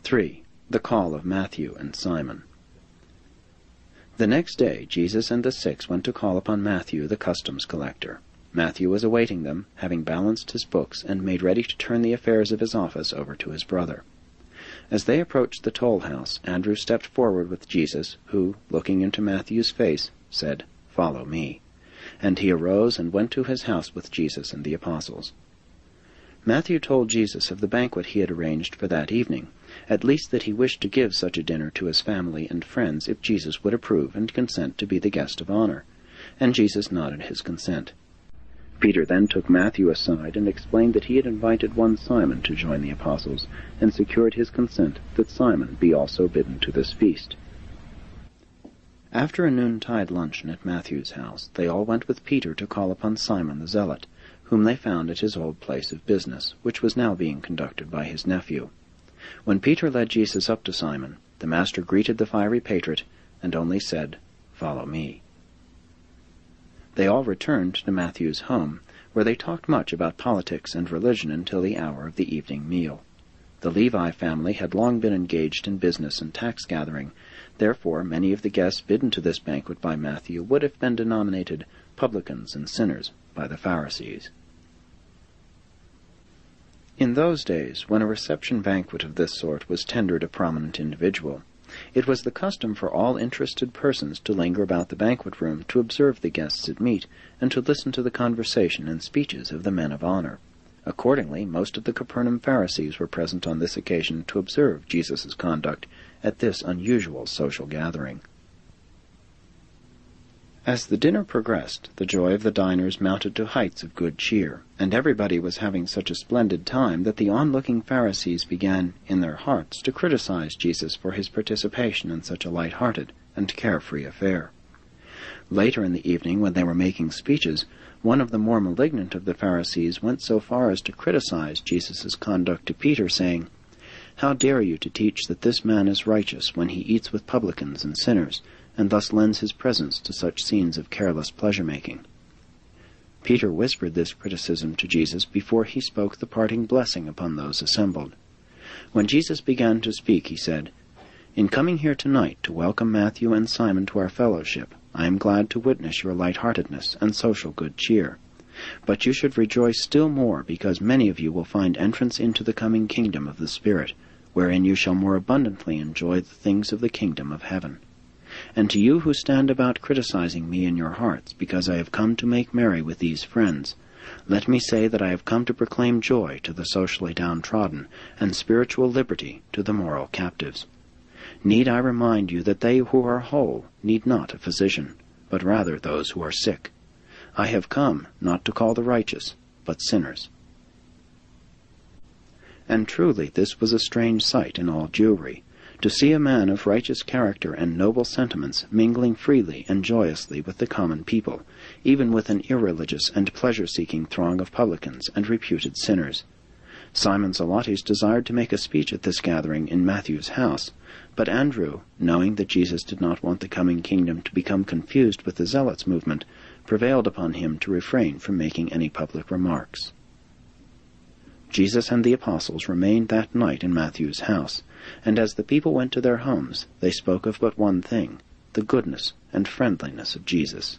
3. The call of Matthew and Simon. The next day Jesus and the 6 went to call upon Matthew, the customs collector. Matthew was awaiting them, having balanced his books and made ready to turn the affairs of his office over to his brother. As they approached the toll house, Andrew stepped forward with Jesus, who, looking into Matthew's face, said, "Follow me." And he arose and went to his house with Jesus and the apostles. Matthew told Jesus of the banquet he had arranged for that evening, at least that he wished to give such a dinner to his family and friends if Jesus would approve and consent to be the guest of honor. And Jesus nodded his consent. Peter then took Matthew aside and explained that he had invited one Simon to join the apostles, and secured his consent that Simon be also bidden to this feast. After a noontide luncheon at Matthew's house, they all went with Peter to call upon Simon the Zealot, whom they found at his old place of business, which was now being conducted by his nephew. When Peter led Jesus up to Simon, the master greeted the fiery patriot, and only said, "Follow me." They all returned to Matthew's home, where they talked much about politics and religion until the hour of the evening meal. The Levi family had long been engaged in business and tax-gathering. Therefore many of the guests bidden to this banquet by Matthew would have been denominated publicans and sinners by the Pharisees. In those days, when a reception banquet of this sort was tendered a prominent individual, it was the custom for all interested persons to linger about the banquet room to observe the guests at meat, and to listen to the conversation and speeches of the men of honor. Accordingly, most of the Capernaum Pharisees were present on this occasion to observe Jesus' conduct at this unusual social gathering. As the dinner progressed, the joy of the diners mounted to heights of good cheer, and everybody was having such a splendid time that the onlooking Pharisees began, in their hearts, to criticize Jesus for his participation in such a light-hearted and carefree affair. Later in the evening, when they were making speeches, one of the more malignant of the Pharisees went so far as to criticize Jesus' conduct to Peter, saying, "How dare you to teach that this man is righteous when he eats with publicans and sinners, and thus lends his presence to such scenes of careless pleasure-making?" Peter whispered this criticism to Jesus before he spoke the parting blessing upon those assembled. When Jesus began to speak, he said, "In coming here tonight to welcome Matthew and Simon to our fellowship, I am glad to witness your light-heartedness and social good cheer. But you should rejoice still more, because many of you will find entrance into the coming kingdom of the Spirit, wherein you shall more abundantly enjoy the things of the kingdom of heaven. And to you who stand about criticizing me in your hearts, because I have come to make merry with these friends, let me say that I have come to proclaim joy to the socially downtrodden, and spiritual liberty to the moral captives. Need I remind you that they who are whole need not a physician, but rather those who are sick? I have come not to call the righteous, but sinners." And truly this was a strange sight in all Jewry, to see a man of righteous character and noble sentiments mingling freely and joyously with the common people, even with an irreligious and pleasure-seeking throng of publicans and reputed sinners. Simon Zelotes desired to make a speech at this gathering in Matthew's house, but Andrew, knowing that Jesus did not want the coming kingdom to become confused with the Zealots' movement, prevailed upon him to refrain from making any public remarks. Jesus and the apostles remained that night in Matthew's house, and as the people went to their homes, they spoke of but one thing, the goodness and friendliness of Jesus.